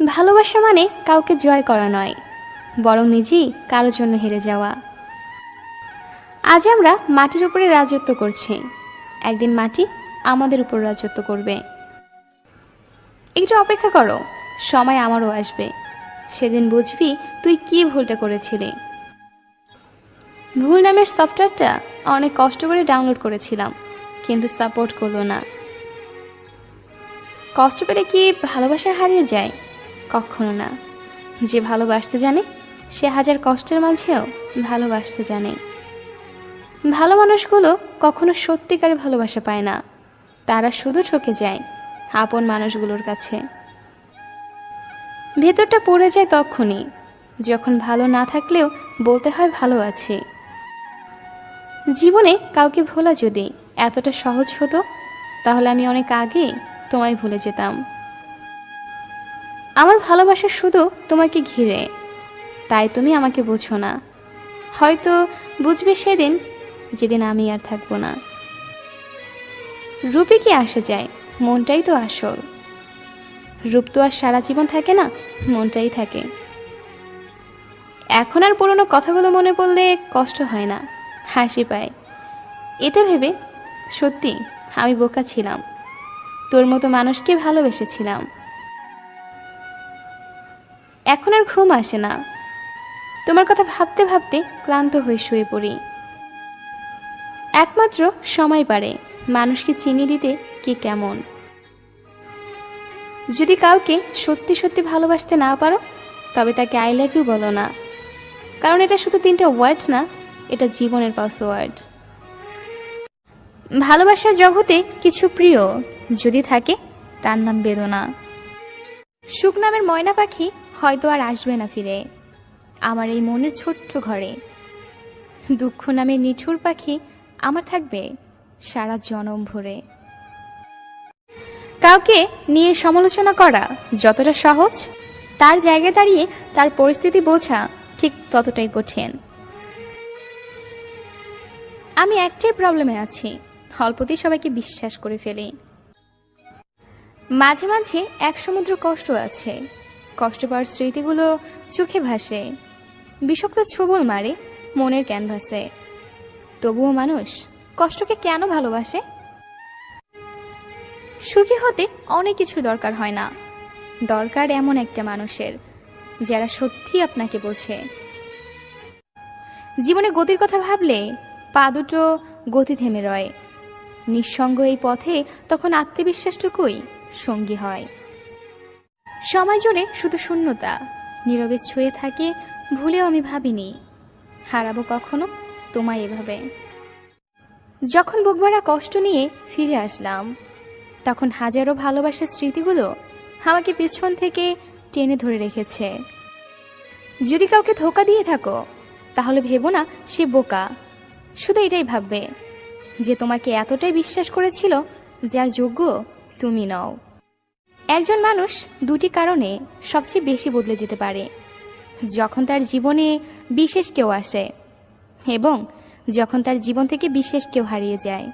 ভালোবাসা মানে কাউকে জয় করা নয়, বরং নিজেই কারোর জন্য হেরে যাওয়া। আজ আমরা মাটির উপরে রাজত্ব করছি, একদিন মাটি আমাদের উপর রাজত্ব করবে। একটু অপেক্ষা করো, সময় আমারও আসবে। সেদিন বুঝবি তুই কি ভুলটা করেছিলি। ভুল নামের সফটওয়্যারটা অনেক কষ্ট করে ডাউনলোড করেছিলাম, কিন্তু সাপোর্ট করলো না। কষ্ট পেলে কি ভালোবাসা হারিয়ে যায়? কখনো না। যে ভালোবাসতে জানে সে হাজার কষ্টের মাঝেও ভালোবাসতে জানে। ভালো মানুষগুলো কখনো সত্যিকারে ভালোবাসা পায় না, তারা শুধু ঠকে যায় আপন মানুষগুলোর কাছে। ভেতরটা পড়ে যায় তখনই যখন ভালো না থাকলেও বলতে হয় ভালো আছি। জীবনে কাউকে ভোলা যদি এতটা সহজ হতো, তাহলে আমি অনেক আগে তোমায় ভুলে যেতাম। আমার ভালোবাসা শুধু তোমাকে ঘিরে, তাই তুমি আমাকে বোঝো না। হয়তো বুঝবে সেদিন, যেদিন আমি আর থাকবো না। রূপে কি আসে যায়, মনটাই তো আসল। রূপ তো আর সারা জীবন থাকে না, মনটাই থাকে। এখন আর পুরনো কথাগুলো মনে পড়লে কষ্ট হয় না, হাসি পায়। এটা ভেবে সত্যি আমি বোকা ছিলাম, তোর মতো মানুষকে ভালোবেসেছিলাম। এখন আর ঘুম আসে না, তোমার কথা ভাবতে ভাবতে ক্লান্ত হয়ে শুয়ে পড়ি। একমাত্র সময় পারে মানুষকে চিনিয়ে দিতে কে কেমন। যদি কাউকে সত্যি সত্যি ভালোবাসতে না পারো, তবে তাকে আই লাভ ইউ বলো না, কারণ এটা শুধু 3টা ওয়ার্ডস না, এটা জীবনের পাসওয়ার্ড। ভালোবাসার জগতে কিছু প্রিয় যদি থাকে, তার নাম বেদনা। সুখ নামের ময়না পাখি হয়তো আর আসবে না ফিরে আমার এই মনের ছোট্ট ঘরে। দুঃখ নামের নিঠুর পাখি আমার থাকবে সারা জনম ভরে। কাউকে নিয়ে সমালোচনা করা যতটা সহজ, তার জায়গায় দাঁড়িয়ে তার পরিস্থিতি বোঝা ঠিক ততটাই কঠিন। আমি একটাই প্রবলেমে আছি, অল্পতেই সবাইকে বিশ্বাস করে ফেলি। মাঝে মাঝে এক সমুদ্র কষ্ট আছে, কষ্ট পাওয়ার স্মৃতিগুলো চোখে ভাসে, বিষাক্ত ছোবল মারে মনের ক্যানভাসে। তবুও মানুষ কষ্টকে কেন ভালোবাসে? সুখী হতে অনেক কিছু দরকার হয় না, দরকার এমন একটা মানুষের যারা সত্যি আপনাকে বোঝে। জীবনে গতির কথা ভাবলে পা দুটো গতি থেমে রয়, নিঃসঙ্গ এই পথে তখন আত্মবিশ্বাসটুকুই সঙ্গী হয়। সময় জুড়ে শুধু শূন্যতা নীরবে ছুঁয়ে থাকে, ভুলেও আমি ভাবিনি হারাবো কখনো তোমায় এভাবে। যখন বুকভরা কষ্ট নিয়ে ফিরে আসলাম, তখন হাজারো ভালোবাসার স্মৃতিগুলো আমাকে পেছন থেকে টেনে ধরে রেখেছে। যদি কাউকে ধোঁকা দিয়ে থাকো, তাহলে ভেবো না সে বোকা, শুধু এটাই ভাববে যে তোমাকে এতটাই বিশ্বাস করেছিল যার যোগ্য তুমি নও। একজন মানুষ 2টি কারণে সবচেয়ে বেশি বদলে যেতে পারে: যখন তার জীবনে বিশেষ কেউ আসে এবং যখন তার জীবন থেকে বিশেষ কেউ হারিয়ে যায়।